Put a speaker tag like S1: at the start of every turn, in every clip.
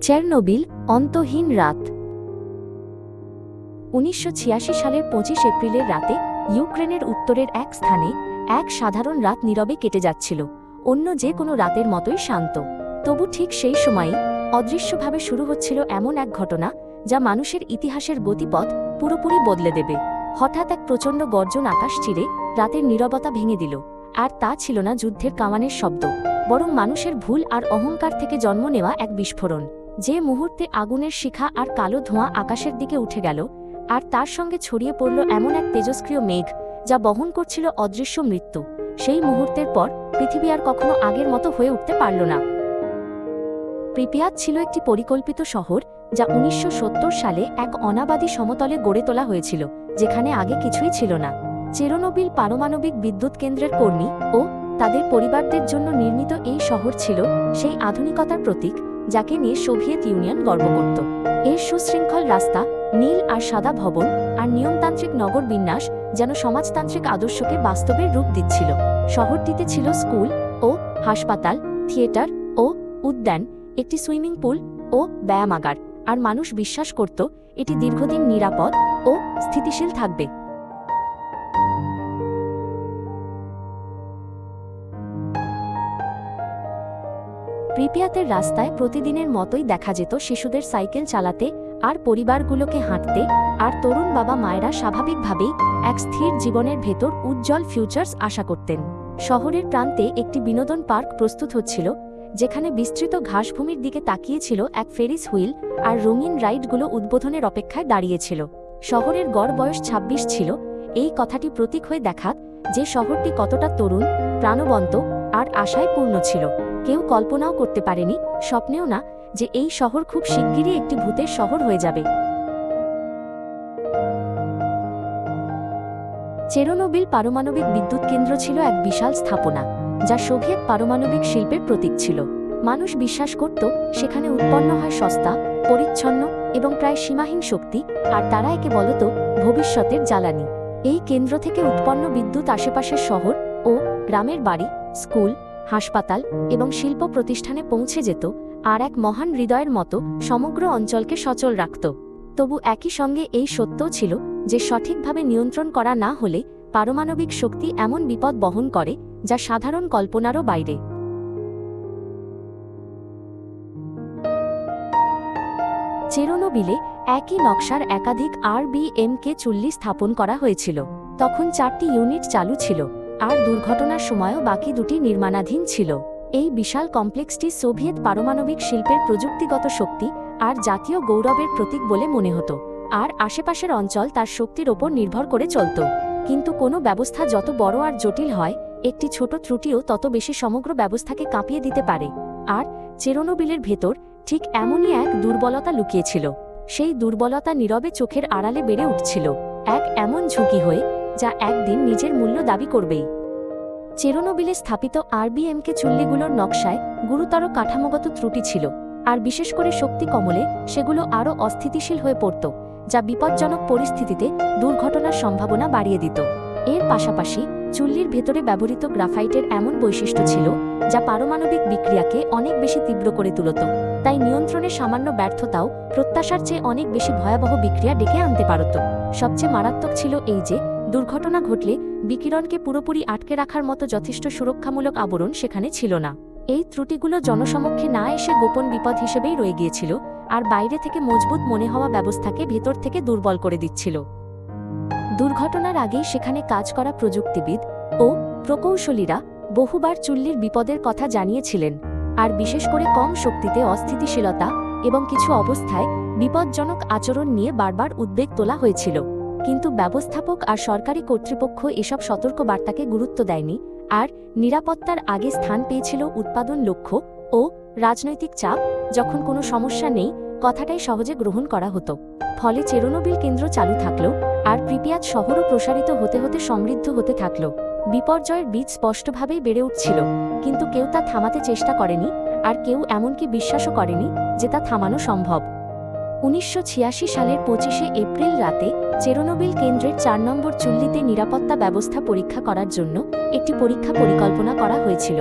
S1: Chernobyl অন্তহীন রাত। ১৯৮৬ সালের ২৫ এপ্রিলের রাতে ইউক্রেনের উত্তরের এক স্থানে এক সাধারণ রাত নীরবে কেটে যাচ্ছিল, অন্য যে কোনো রাতের মতোই শান্ত। তবু ঠিক সেই সময়েই অদৃশ্যভাবে শুরু হচ্ছিল এমন এক ঘটনা যা মানুষের ইতিহাসের গতিপথ পুরোপুরি বদলে দেবে। হঠাৎ এক প্রচণ্ড গর্জন আকাশ চিরে রাতের নীরবতা ভেঙে দিল। আর তা ছিল না যুদ্ধের কামানের শব্দ, বরং মানুষের ভুল আর অহংকার থেকে জন্ম নেওয়া এক বিস্ফোরণ। যে মুহূর্তে আগুনের শিখা আর কালো ধোঁয়া আকাশের দিকে উঠে গেল, আর তার সঙ্গে ছড়িয়ে পড়ল এমন এক তেজস্ক্রিয় মেঘ যা বহন করছিল অদৃশ্য মৃত্যু, সেই মুহূর্তের পর পৃথিবী আর কখনো আগের মতো হয়ে উঠতে পারল না। প্রিপিয়াত ছিল একটি পরিকল্পিত শহর যা ১৯৭০ সালে এক অনাবাদী সমতলে গড়ে তোলা হয়েছিল, যেখানে আগে কিছুই ছিল না। চেরনোবিল পারমাণবিক বিদ্যুৎ কেন্দ্রের কর্মী ও তাদের পরিবারদের জন্য নির্মিত এই শহর ছিল সেই আধুনিকতার প্রতীক যাকে নিয়ে সোভিয়েত ইউনিয়ন গর্ব করত। এর সুশৃঙ্খল রাস্তা, নীল আর সাদা ভবন আর নিয়মতান্ত্রিক নগর বিন্যাস যেন সমাজতান্ত্রিক আদর্শকে বাস্তবের রূপ দিচ্ছিল। শহরটিতে ছিল স্কুল ও হাসপাতাল, থিয়েটার ও উদ্যান, একটি সুইমিং পুল ও ব্যায়ামাগার, আর মানুষ বিশ্বাস করত এটি দীর্ঘদিন নিরাপদ ও স্থিতিশীল থাকবে। প্রিপিয়াতের রাস্তায় প্রতিদিনের মতোই দেখা যেত শিশুদের সাইকেল চালাতে আর পরিবারগুলোকে হাঁটতে, আর তরুণ বাবা মায়েরা স্বাভাবিকভাবেই এক স্থির জীবনের ভেতর উজ্জ্বল ফিউচার্স আশা করতেন। শহরের প্রান্তে একটি বিনোদন পার্ক প্রস্তুত হচ্ছিল, যেখানে বিস্তৃত ঘাসভূমির দিকে তাকিয়েছিল এক ফেরিস হুইল, আর রঙিন রাইডগুলো উদ্বোধনের অপেক্ষায় দাঁড়িয়েছিল। শহরের গড় বয়স ২৬ ছিল, এই কথাটি প্রতীক হয়ে দেখাত যে শহরটি কতটা তরুণ, প্রাণবন্ত আর আশায় পূর্ণ ছিল। কেউ কল্পনাও করতে পারেনি, স্বপ্নেও না, যে এই শহর খুব শিগগিরই একটি ভূতের শহর হয়ে যাবে। চেরনোবিল পারমাণবিক বিদ্যুৎ কেন্দ্র ছিল এক বিশাল স্থাপনা যা সোভিয়েত পারমাণবিক শিল্পের প্রতীক ছিল। মানুষ বিশ্বাস করত সেখানে উৎপন্ন হয় সস্তা, পরিচ্ছন্ন এবং প্রায় সীমাহীন শক্তি, আর তারা একে বলত ভবিষ্যতের জ্বালানি। এই কেন্দ্র থেকে উৎপন্ন বিদ্যুৎ আশেপাশের শহর ও গ্রামের বাড়ি, স্কুল, হাসপাতাল এবং শিল্প প্রতিষ্ঠানে পৌঁছে যেত, আর এক মহান হৃদয়ের মতো সমগ্র অঞ্চলকে সচল রাখত। তবু একই সঙ্গে এই সত্যও ছিল যে সঠিকভাবে নিয়ন্ত্রণ করা না হলে পারমাণবিক শক্তি এমন বিপদ বহন করে যা সাধারণ কল্পনারও বাইরে। চেরনোবিলে একই নকশার একাধিক RBMK-40 স্থাপন করা হয়েছিল। তখন ৪টি ইউনিট চালু ছিল, আর দুর্ঘটনার সময়ও বাকি দুটি নির্মাণাধীন ছিল। এই বিশাল কমপ্লেক্সটি সোভিয়েত পারমাণবিক শিল্পের প্রযুক্তিগত শক্তি আর জাতীয় গৌরবের প্রতীক বলে মনে হতো, আর আশেপাশের অঞ্চল তার শক্তির ওপর নির্ভর করে চলত। কিন্তু কোনো ব্যবস্থা যত বড় আর জটিল হয়, একটি ছোট ত্রুটিও তত বেশি সমগ্র ব্যবস্থাকে কাঁপিয়ে দিতে পারে। আর চেরনোবিলের ভেতর ঠিক এমনই এক দুর্বলতা লুকিয়েছিল। সেই দুর্বলতা নীরবে চোখের আড়ালে বেড়ে উঠছিল, এক এমন ঝুঁকি হয়ে যা একদিন নিজের মূল্য দাবি করবেই। চেরনোবিলে স্থাপিত RBMK-40গুলোর নকশায় গুরুতর কাঠামোগত ত্রুটি ছিল, আর বিশেষ করে শক্তি কমলে সেগুলো আরও অস্থিতিশীল হয়ে পড়ত, যা বিপজ্জনক পরিস্থিতিতে দুর্ঘটনার সম্ভাবনা বাড়িয়ে দিত। এর পাশাপাশি চুল্লির ভেতরে ব্যবহৃত গ্রাফাইটের এমন বৈশিষ্ট্য ছিল যা পারমাণবিক বিক্রিয়াকে অনেক বেশি তীব্র করে তুলত, তাই নিয়ন্ত্রণের সামান্য ব্যর্থতাও প্রত্যাশার চেয়ে অনেক বেশি ভয়াবহ বিক্রিয়া ডেকে আনতে পারত। সবচেয়ে মারাত্মক ছিল এই যে দুর্ঘটনা ঘটলে বিকিরণকে পুরোপুরি আটকে রাখার মতো যথেষ্ট সুরক্ষামূলক আবরণ সেখানে ছিল না। এই ত্রুটিগুলো জনসমক্ষে না এসে গোপন বিপদ হিসেবেই রয়ে গিয়েছিল, আর বাইরে থেকে মজবুত মনে হওয়া ব্যবস্থাকে ভেতর থেকে দুর্বল করে দিচ্ছিল। দুর্ঘটনার আগেই সেখানে কাজ করা প্রযুক্তিবিদ ও প্রকৌশলীরা বহুবার চুল্লির বিপদের কথা জানিয়েছিলেন, আর বিশেষ করে কম শক্তিতে অস্থিতিশীলতা এবং কিছু অবস্থায় বিপজ্জনক আচরণ নিয়ে বারবার উদ্বেগ তোলা হয়েছিল। কিন্তু ব্যবস্থাপক আর সরকারি কর্তৃপক্ষ এসব সতর্ক বার্তাকে গুরুত্ব দেয়নি, আর নিরাপত্তার আগে স্থান পেয়েছিল উৎপাদন লক্ষ্য ও রাজনৈতিক চাপ। যখন কোনো সমস্যা নেই, কথাটাই সহজে গ্রহণ করা হতো। ফলে চেরনোবিল কেন্দ্র চালু থাকল, আর প্রিপিয়াত শহরও প্রসারিত হতে হতে সমৃদ্ধ হতে থাকল। বিপর্যয়ের বীজ স্পষ্টভাবেই বেড়ে উঠছিল, কিন্তু কেউ তা থামাতে চেষ্টা করেনি, আর কেউ এমনকি বিশ্বাসও করেনি যে তা থামানো সম্ভব। ১৯৮৬ সালের ২৫ এপ্রিল রাতে চেরনোবিল কেন্দ্রের ৪ নম্বর চুল্লিতে নিরাপত্তা ব্যবস্থা পরীক্ষা করার জন্য একটি পরীক্ষা পরিকল্পনা করা হয়েছিল।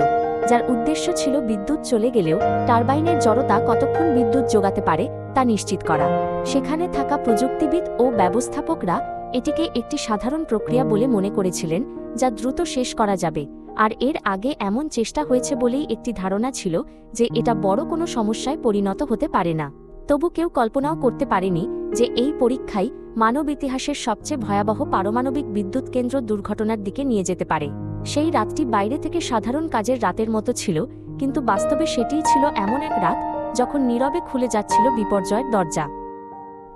S1: যার উদ্দেশ্য ছিল বিদ্যুৎ চলে গেলেও টারবাইনের জড়তা কতক্ষণ বিদ্যুৎ যোগাতে পারে তা নিশ্চিত করা। সেখানে থাকা প্রযুক্তিবিদ ও ব্যবস্থাপকরা এটিকে একটি সাধারণ প্রক্রিয়া বলে মনে করেছিলেন, যা দ্রুত শেষ করা যাবে, আর এর আগে এমন চেষ্টা হয়েছে বলেই একটি ধারণা ছিল যে এটা বড় কোনো সমস্যায় পরিণত হতে পারে না। তবু কেউ কল্পনাও করতে পারেনি যে এই পরীক্ষাই মানব ইতিহাসের সবচেয়ে ভয়াবহ পারমাণবিক বিদ্যুৎ কেন্দ্র দুর্ঘটনার দিকে নিয়ে যেতে পারে। সেই রাতটি বাইরে থেকে সাধারণ কাজের রাতের মতো ছিল, কিন্তু বাস্তবে সেটিই ছিল এমন এক রাত যখন নীরবে খুলে যাচ্ছিল বিপর্যয়ের দরজা।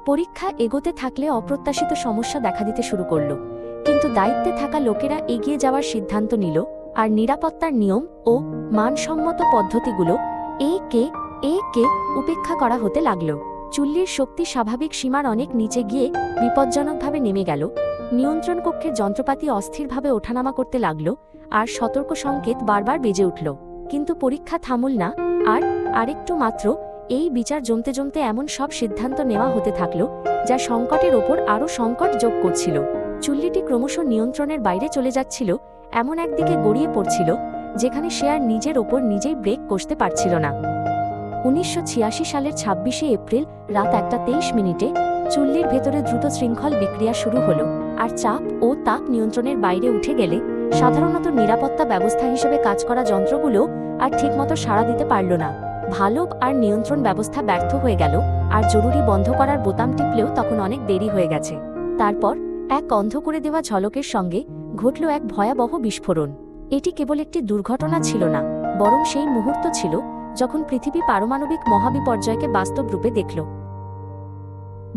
S1: পরীক্ষা এগোতে থাকলে অপ্রত্যাশিত সমস্যা দেখা দিতে শুরু করল, কিন্তু দায়িত্বে থাকা লোকেরা এগিয়ে যাওয়ার সিদ্ধান্ত নিল, আর নিরাপত্তার নিয়ম ও মানসম্মত পদ্ধতিগুলো একে উপেক্ষা করা হতে লাগল। চুল্লির শক্তি স্বাভাবিক সীমার অনেক নিচে গিয়ে বিপজ্জনকভাবে নেমে গেল। নিয়ন্ত্রণ কক্ষের যন্ত্রপাতি অস্থিরভাবে ওঠানামা করতে লাগল, আর সতর্ক সংকেত বারবার বেজে উঠল। কিন্তু পরীক্ষা থামল না, আর আরেকটু মাত্র এই বিচার জমতে জমতে এমন সব সিদ্ধান্ত নেওয়া হতে থাকল যা সংকটের ওপর আরও সংকট যোগ করছিল। চুল্লিটি ক্রমশ নিয়ন্ত্রণের বাইরে চলে যাচ্ছিল, এমন একদিকে গড়িয়ে পড়ছিল যেখানে সে আর নিজের ওপর নিজেই ব্রেক কষতে পারছিল না। 1986 সালের 26শে এপ্রিল রাত 1:23 চুল্লির ভেতরে দ্রুত শৃঙ্খল বিক্রিয়া শুরু হলো, আর চাপ ও তাপ নিয়ন্ত্রণের বাইরে উঠে গেলে সাধারণত নিরাপত্তা ব্যবস্থা হিসেবে কাজ করা যন্ত্রগুলো আর ঠিকমতো সাড়া দিতে পারল না। ভালভ আর নিয়ন্ত্রণ ব্যবস্থা ব্যর্থ হয়ে গেল, আর জরুরি বন্ধ করার বোতাম টিপলেও তখন অনেক দেরি হয়ে গেছে। তারপর এক অন্ধ করে দেওয়া ঝলকের সঙ্গে ঘটল এক ভয়াবহ বিস্ফোরণ। এটি কেবল একটি দুর্ঘটনা ছিল না, বরং সেই মুহূর্ত ছিল যখন পৃথিবী পারমাণবিক মহাবিপর্যয়কে বাস্তব রূপে দেখল।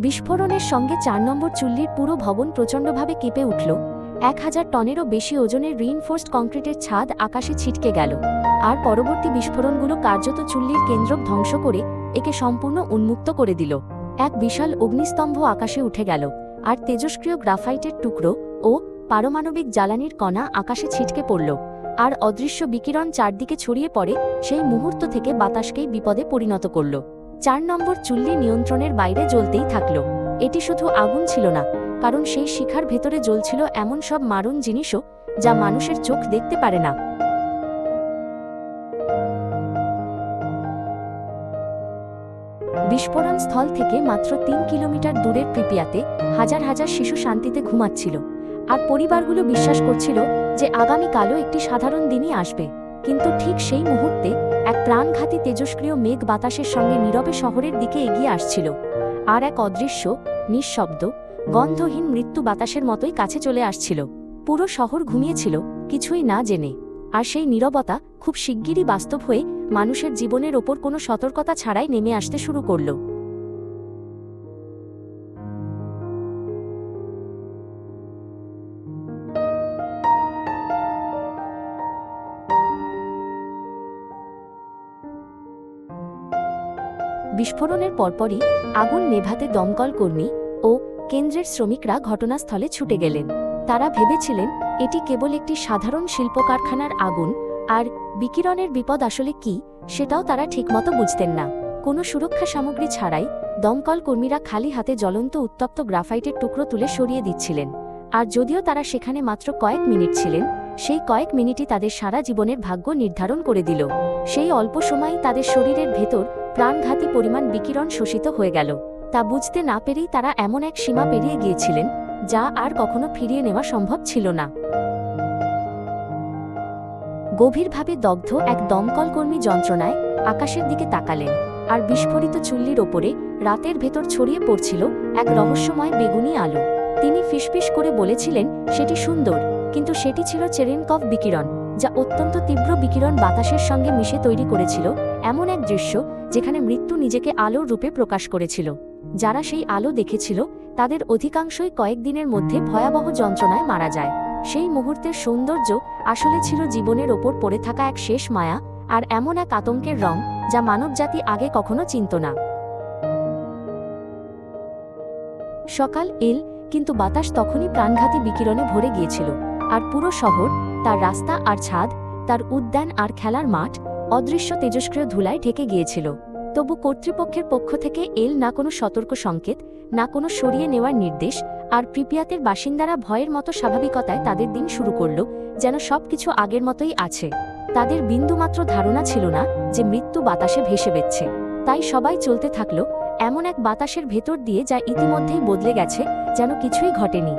S1: বিস্ফোরণের সঙ্গে 4 নম্বর চুল্লির পুরো ভবন প্রচণ্ডভাবে কেঁপে উঠল। 1000 টনেরও বেশি ওজনের রিইনফোর্সড কংক্রিটের ছাদ আকাশে ছিটকে গেল, আর পরবর্তী বিস্ফোরণগুলো কার্যত চুল্লির কেন্দ্র ধ্বংস করে একে সম্পূর্ণ উন্মুক্ত করে দিল। এক বিশাল অগ্নিস্তম্ভ আকাশে উঠে গেল, আর তেজস্ক্রিয় গ্রাফাইটের টুকরো ও পারমাণবিক জ্বালানির কণা আকাশে ছিটকে পড়ল, আর অদৃশ্য বিকিরণ চারদিকে ছড়িয়ে পড়ে সেই মুহূর্ত থেকে বাতাসকেই বিপদে পরিণত করল। 4 নম্বর চুল্লি নিয়ন্ত্রণের বাইরে জ্বলতেই থাকল। এটি শুধু আগুন ছিল না, কারণ সেই শিখার ভেতরে জ্বলছিল এমন সব মারণ জিনিসও যা মানুষের চোখ দেখতে পারে না। বিস্ফোরণ স্থল থেকে মাত্র 3 কিলোমিটার দূরের প্রিপিয়াতে হাজার হাজার শিশু শান্তিতে ঘুমাচ্ছিল, আর পরিবারগুলো বিশ্বাস করছিল যে আগামীকালও একটি সাধারণ দিনই আসবে। কিন্তু ঠিক সেই মুহূর্তে এক প্রাণঘাতী তেজস্ক্রিয় মেঘ বাতাসের সঙ্গে নীরবে শহরের দিকে এগিয়ে আসছিল, আর এক অদৃশ্য, নিঃশব্দ, গন্ধহীন মৃত্যু বাতাসের মতোই কাছে চলে আসছিল। পুরো শহর ঘুমিয়েছিল, কিছুই না জেনে, আর সেই নীরবতা খুব শিগগিরই বাস্তব হয়ে মানুষের জীবনের ওপর কোনো সতর্কতা ছাড়াই নেমে আসতে শুরু করল। বিস্ফোরণের পরপরই আগুন নেভাতে দমকল কর্মী ও কেন্দ্রের শ্রমিকরা ঘটনাস্থলে ছুটে গেলেন। তারা ভেবেছিলেন এটি কেবল একটি সাধারণ শিল্প কারখানার আগুন, আর বিকিরণের বিপদ আসলে কি সেটাও তারা ঠিকমতো বুঝতেন না। কোনো সুরক্ষা সামগ্রী ছাড়াই দমকল কর্মীরা খালি হাতে জ্বলন্ত উত্তপ্ত গ্রাফাইটের টুকরো তুলে সরিয়ে দিচ্ছিলেন। আর যদিও তারা সেখানে মাত্র কয়েক মিনিট ছিলেন, সেই কয়েক মিনিটই তাদের সারা জীবনের ভাগ্য নির্ধারণ করে দিল। সেই অল্প সময়ই তাদের শরীরের ভেতর প্রাণঘাতী পরিমাণ বিকিরণ শোষিত হয়ে গেল। তা বুঝতে না পেরেই তারা এমন এক সীমা পেরিয়ে গিয়েছিলেন যা আর কখনো ফিরিয়ে নেওয়া সম্ভব ছিল না। গভীরভাবে দগ্ধ এক দমকল কর্মী যন্ত্রণায় আকাশের দিকে তাকালেন, আর বিস্ফোরিত চুল্লির ওপরে রাতের ভেতর ছড়িয়ে পড়ছিল এক রহস্যময় বেগুনি আলো। তিনি ফিসফিস করে বলেছিলেন সেটি সুন্দর, কিন্তু সেটি ছিল চেরেনকভ বিকিরণ, যা অত্যন্ত তীব্র বিকিরণ বাতাসের সঙ্গে মিশে তৈরি করেছিল এমন এক দৃশ্য যেখানে মৃত্যু নিজেকে আলোর রূপে প্রকাশ করেছিল। যারা সেই আলো দেখেছিল তাদের অধিকাংশই কয়েকদিনের মধ্যে ভয়াবহ যন্ত্রণায় মারা যায়। সেই মুহূর্তের সৌন্দর্য আসলে ছিল জীবনের ওপর পড়ে থাকা এক শেষ মায়া, আর এমন এক আতঙ্কের রং যা মানবজাতি আগে কখনো চিনত না। সকাল এল, কিন্তু বাতাস তখনই প্রাণঘাতী বিকিরণে ভরে গিয়েছিল, আর পুরো শহর, তার রাস্তা আর ছাদ, তার উদ্যান আর খেলার মাঠ অদৃশ্য তেজস্ক্রিয় ধুলায় ঢেকে গিয়েছিল। তবু কর্তৃপক্ষের পক্ষ থেকে এল না কোনো সতর্ক সংকেত, না কোনো সরিয়ে নেওয়ার নির্দেশ, আর প্রিপিয়াতের বাসিন্দারা ভয়ের মতো স্বাভাবিকতায় তাদের দিন শুরু করল, যেন সবকিছু আগের মতোই আছে। তাদের বিন্দুমাত্র ধারণা ছিল না যে মৃত্যু বাতাসে ভেসে বেচ্ছে। তাই সবাই চলতে থাকলো এমন এক বাতাসের ভেতর দিয়ে যা ইতিমধ্যেই বদলে গেছে, যেন কিছুই ঘটেনি।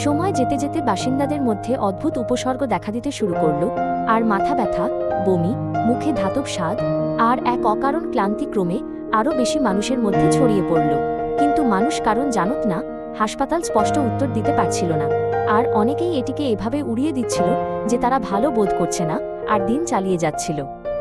S1: সময় যেতে যেতে বাসিন্দাদের মধ্যে অদ্ভুত উপসর্গ দেখা দিতে শুরু করল, আর মাথা ব্যথা, বমি, মুখে ধাতব স্বাদ আর এক অকারণ ক্লান্তি ক্রমে আরও বেশি মানুষের মধ্যে ছড়িয়ে পড়ল। কিন্তু মানুষ কারণ জানত না, হাসপাতাল স্পষ্ট উত্তর দিতে পারছিল না, আর অনেকেই এটিকে এভাবে উড়িয়ে দিচ্ছিল যে তারা ভালো বোধ করছে না, আর দিন চালিয়ে যাচ্ছিল।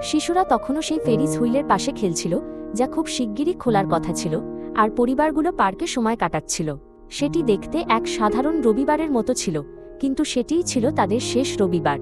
S1: শিশুরা তখনও সেই ফেরিস হুইলের পাশে খেলছিল, যা খুব শিগগিরই খোলার কথা ছিল, আর পরিবারগুলো পার্কে সময় কাটাচ্ছিল। সেটি দেখতে এক সাধারণ রবিবারের মতো ছিল, কিন্তু সেটিই ছিল তাদের শেষ রবিবার।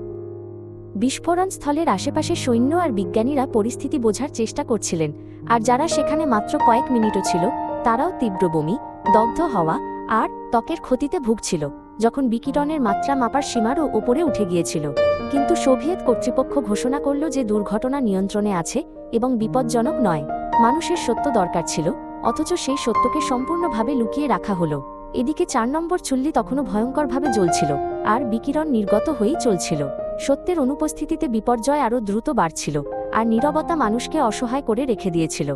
S1: বিস্ফোরণ স্থলের আশেপাশে সৈন্য আর বিজ্ঞানীরা পরিস্থিতি বোঝার চেষ্টা করছিলেন, আর যারা সেখানে মাত্র কয়েক মিনিটও ছিল তারাও তীব্র বমি, দগ্ধ হওয়া আর ত্বকের ক্ষতিতে ভুগছিল, যখন বিকিরণের মাত্রা মাপার সীমারও ওপরে উঠে গিয়েছিল। কিন্তু সোভিয়েত কর্তৃপক্ষ ঘোষণা করল যে দুর্ঘটনা নিয়ন্ত্রণে আছে এবং বিপজ্জনক নয়। মানুষের সত্য দরকার ছিল, অথচ সেই সত্যকে সম্পূর্ণভাবে লুকিয়ে রাখা হলো। এদিকে 4 নম্বর চুল্লি তখনও ভয়ঙ্করভাবে জ্বলছিল, আর বিকিরণ নির্গত হয়েই চলছিল। সত্যের অনুপস্থিতিতে বিপর্যয় আরও দ্রুত বাড়ছিল, আর নীরবতা মানুষকে অসহায় করে রেখে দিয়েছিল।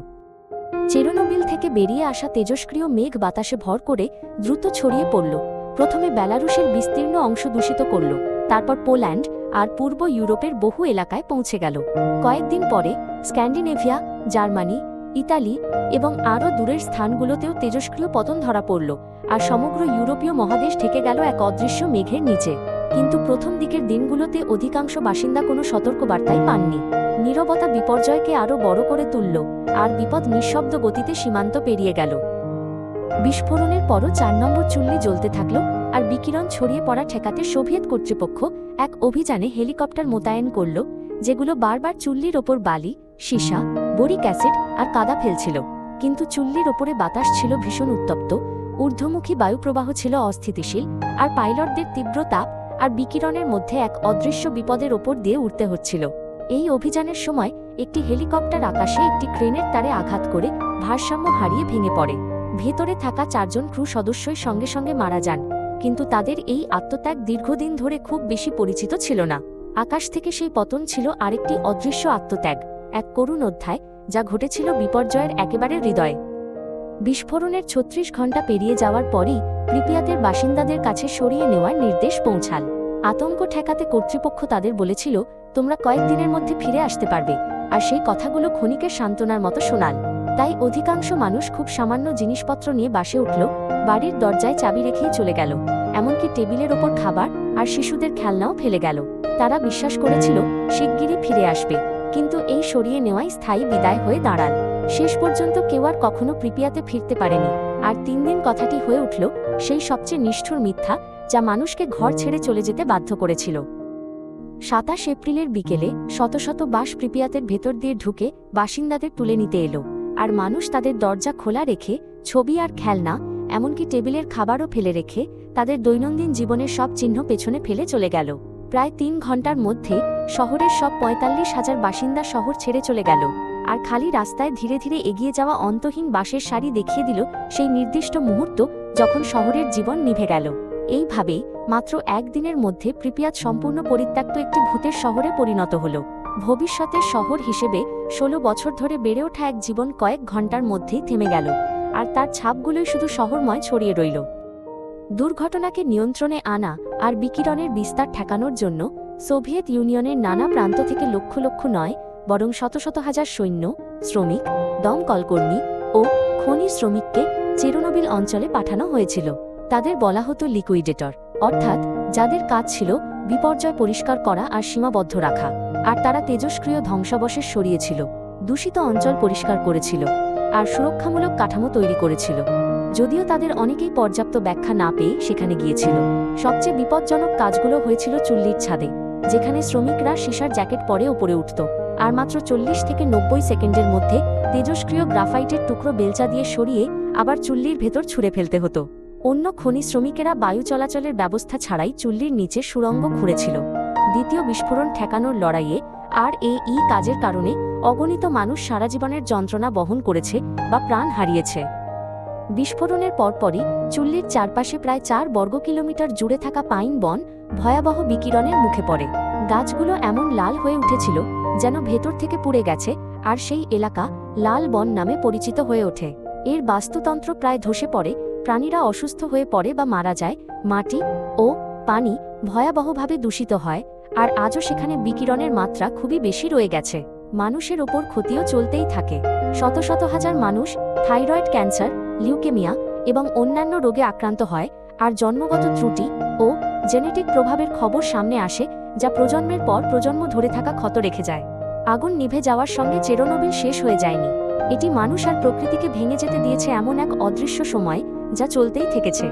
S1: চেরনোবিল থেকে বেরিয়ে আসা তেজস্ক্রিয় মেঘ বাতাসে ভর করে দ্রুত ছড়িয়ে পড়ল। প্রথমে বেলারুশের বিস্তীর্ণ অংশ দূষিত করল, তারপর পোল্যান্ড আর পূর্ব ইউরোপের বহু এলাকায় পৌঁছে গেল। কয়েকদিন পরে স্ক্যান্ডিনেভিয়া, জার্মানি, ইতালি এবং আরও দূরের স্থানগুলোতেও তেজস্ক্রিয় পতন ধরা পড়ল, আর সমগ্র ইউরোপীয় মহাদেশ ঢেকে গেল এক অদৃশ্য মেঘের নিচে। কিন্তু প্রথম দিকের দিনগুলোতে অধিকাংশ বাসিন্দা কোনো সতর্কবার্তাই পাননি। নীরবতা বিপর্যয়কে আরও বড় করে তুলল, আর বিপদ নিঃশব্দ গতিতে সীমান্ত পেরিয়ে গেল। বিস্ফোরণের পরও 4 নম্বর চুল্লি জ্বলতে থাকল, আর বিকিরণ ছড়িয়ে পড়া ঠেকাতে সোভিয়েত কর্তৃপক্ষ এক অভিযানে হেলিকপ্টার মোতায়েন করল, যেগুলো বারবার চুল্লির ওপর বালি, সীসা, বরিক অ্যাসিড আর কাদা ফেলছিল। কিন্তু চুল্লির ওপরে বাতাস ছিল ভীষণ উত্তপ্ত, ঊর্ধ্বমুখী বায়ুপ্রবাহ ছিল অস্থিতিশীল, আর পাইলটদের তীব্র তাপ আর বিকিরণের মধ্যে এক অদৃশ্য বিপদের ওপর দিয়ে উঠতে হচ্ছিল। এই অভিযানের সময় একটি হেলিকপ্টার আকাশে একটি ক্রেনের তারে আঘাত করে ভারসাম্য হারিয়ে ভেঙে পড়ে। ভেতরে থাকা 4 জন ক্রু সদস্যই সঙ্গে সঙ্গে মারা যান, কিন্তু তাদের এই আত্মত্যাগ দীর্ঘদিন ধরে খুব বেশি পরিচিত ছিল না। আকাশ থেকে সেই পতন ছিল আরেকটি অদৃশ্য আত্মত্যাগ, এক করুণ অধ্যায় যা ঘটেছিল বিপর্যয়ের একেবারে হৃদয়ে। বিস্ফোরণের 36 ঘণ্টা পেরিয়ে যাওয়ার পরই প্রিপিয়াতের বাসিন্দাদের কাছে সরিয়ে নেওয়ার নির্দেশ পৌঁছাল। আতঙ্ক ঠেকাতে কর্তৃপক্ষ তাদের বলেছিল, তোমরা কয়েকদিনের মধ্যে ফিরে আসতে পারবে, আর সেই কথাগুলো ক্ষণিকের সান্ত্বনার মতো শোনাল। তাই অধিকাংশ মানুষ খুব সামান্য জিনিসপত্র নিয়ে বাসে উঠল, বাড়ির দরজায় চাবি রেখেই চলে গেল, এমনকি টেবিলের ওপর খাবার আর শিশুদের খেলনাও ফেলে গেল। তারা বিশ্বাস করেছিল শিগগিরই ফিরে আসবে, কিন্তু এই সরিয়ে নেওয়াই স্থায়ী বিদায় হয়ে দাঁড়াল। শেষ পর্যন্ত কেউ আর কখনো প্রিপিয়াতে ফিরতে পারেনি, আর 3 দিন কথাটি হয়ে উঠল সেই সবচেয়ে নিষ্ঠুর মিথ্যা যা মানুষকে ঘর ছেড়ে চলে যেতে বাধ্য করেছিল। 27 এপ্রিলের বিকেলে শত শত বাস প্রিপিয়াতের ভেতর দিয়ে ঢুকে বাসিন্দাদের তুলে নিতে এলো, আর মানুষ তাদের দরজা খোলা রেখে ছবি আর খেলনা, এমনকি টেবিলের খাবারও ফেলে রেখে তাদের দৈনন্দিন জীবনের সব চিহ্ন পেছনে ফেলে চলে গেল। প্রায় 3 ঘণ্টার মধ্যে শহরের সব 45,000 বাসিন্দা শহর ছেড়ে চলে গেল, আর খালি রাস্তায় ধীরে ধীরে এগিয়ে যাওয়া অন্তহীন বাসের সারি দেখিয়ে দিল সেই নির্দিষ্ট মুহূর্ত যখন শহরের জীবন নিভে গেল। এইভাবেই মাত্র 1 দিনের মধ্যে প্রিপিয়াত সম্পূর্ণ পরিত্যক্ত একটি ভূতের শহরে পরিণত হল। ভবিষ্যতের শহর হিসেবে 16 বছর ধরে বেড়ে ওঠা এক জীবন কয়েক ঘণ্টার মধ্যেই থেমে গেল, আর তার ছাপগুলোই শুধু শহরময় ছড়িয়ে রইল। দুর্ঘটনাকে নিয়ন্ত্রণে আনা আর বিকিরণের বিস্তার ঠেকানোর জন্য সোভিয়েত ইউনিয়নের নানা প্রান্ত থেকে লক্ষ লক্ষ নয়, বরং শত শত হাজার সৈন্য, শ্রমিক, দমকলকর্মী ও খনি শ্রমিককে চেরনোবিল অঞ্চলে পাঠানো হয়েছিল। তাদের বলা হতো লিকুইডেটর, অর্থাৎ যাদের কাজ ছিল বিপর্যয় পরিষ্কার করা আর সীমাবদ্ধ রাখা। আর তারা তেজস্ক্রিয় ধ্বংসাবশেষ সরিয়েছিল, দূষিত অঞ্চল পরিষ্কার করেছিল, আর সুরক্ষামূলক কাঠামো তৈরি করেছিল। যদিও তাদের অনেকেই পর্যাপ্ত ব্যাখ্যা না পেয়ে সেখানে গিয়েছিল। সবচেয়ে বিপজ্জনক কাজগুলো হয়েছিল চুল্লির ছাদে, যেখানে শ্রমিকরা সীসার জ্যাকেট পরে ওপরে উঠত, আর মাত্র 40 থেকে 90 সেকেন্ডের মধ্যে তেজস্ক্রিয় গ্রাফাইটের টুকরো বেলচা দিয়ে সরিয়ে আবার চুল্লির ভেতর ছুঁড়ে ফেলতে হতো। অন্য খনি শ্রমিকেরা বায়ু চলাচলের ব্যবস্থা ছাড়াই চুল্লির নিচে সুড়ঙ্গ খুঁড়েছিল। দ্বিতীয় বিস্ফোরণ ঠেকানোর লড়াইয়ে আর এই কাজের কারণে অগণিত মানুষ সারা জীবনের যন্ত্রণা বহন করেছে বা প্রাণ হারিয়েছে। বিস্ফোরণের পরপরই চুল্লির চারপাশে প্রায় 4 বর্গ কিলোমিটার জুড়ে থাকা পাইন বন ভয়াবহ বিকিরণের মুখে পড়ে। গাছগুলো এমন লাল হয়ে উঠেছিল যেন ভেতর থেকে পুড়ে গেছে, আর সেই এলাকা লাল বন নামে পরিচিত হয়ে ওঠে। এর বাস্তুতন্ত্র প্রায় ধসে পড়ে, প্রাণীরা অসুস্থ হয়ে পড়ে বা মারা যায়, মাটি ও পানি ভয়াবহভাবে দূষিত হয়, আর আজও সেখানে বিকিরণের মাত্রা খুবই বেশি রয়ে গেছে। মানুষের ওপর ক্ষতিও চলতেই থাকে। শত শত হাজার মানুষ থাইরয়েড ক্যান্সার, লিউকেমিয়া এবং অন্যান্য রোগে আক্রান্ত হয়, আর জন্মগত ত্রুটি ও জেনেটিক প্রভাবের খবর সামনে আসে, যা প্রজন্মের পর প্রজন্ম ধরে থাকা ক্ষত রেখে যায়। আগুন নিভে যাওয়ার সঙ্গে চেরনোবিল শেষ হয়ে যায়নি। এটি মানুষ আর প্রকৃতিকে ভেঙে যেতে দিয়েছে এমন এক অদৃশ্য সময়, যা চলতেই থেকেছে।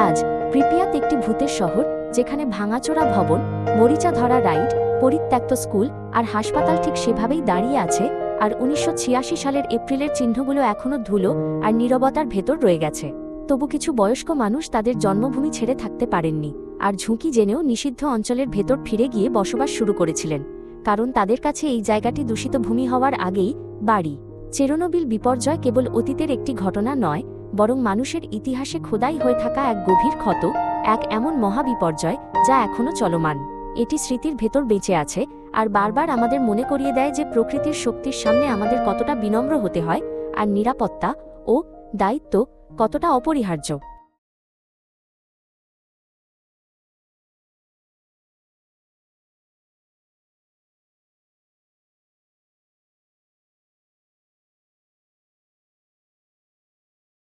S1: আজ প্রিপিয়াত একটি ভূতের শহর, যেখানে ভাঙাচোরা ভবন, মরিচা ধরা রাইড, পরিত্যক্ত স্কুল আর হাসপাতাল ঠিক সেভাবেই দাঁড়িয়ে আছে, আর 1986 সালের এপ্রিলের চিহ্নগুলো এখনও ধুলো আর নীরবতার ভেতর রয়ে গেছে। তবু কিছু বয়স্ক মানুষ তাদের জন্মভূমি ছেড়ে থাকতে পারেননি, আর ঝুঁকি জেনেও নিষিদ্ধ অঞ্চলের ভেতর ফিরে গিয়ে বসবাস শুরু করেছিলেন, কারণ তাদের কাছে এই জায়গাটি দূষিত ভূমি হওয়ার আগেই বাড়ি। চেরনোবিল বিপর্যয় কেবল অতীতের একটি ঘটনা নয়, বরং মানুষের ইতিহাসে খোদাই হয়ে থাকা এক গভীর ক্ষত, এক এমন মহাবিপর্যয় যা এখনও চলমান। এটি স্মৃতির ভেতর বেঁচে আছে, আর বারবার আমাদের মনে করিয়ে দেয় যে প্রকৃতির শক্তির সামনে আমাদের কতটা বিনম্র হতে হয়, আর নিরাপত্তা ও দায়িত্ব কতটা অপরিহার্য।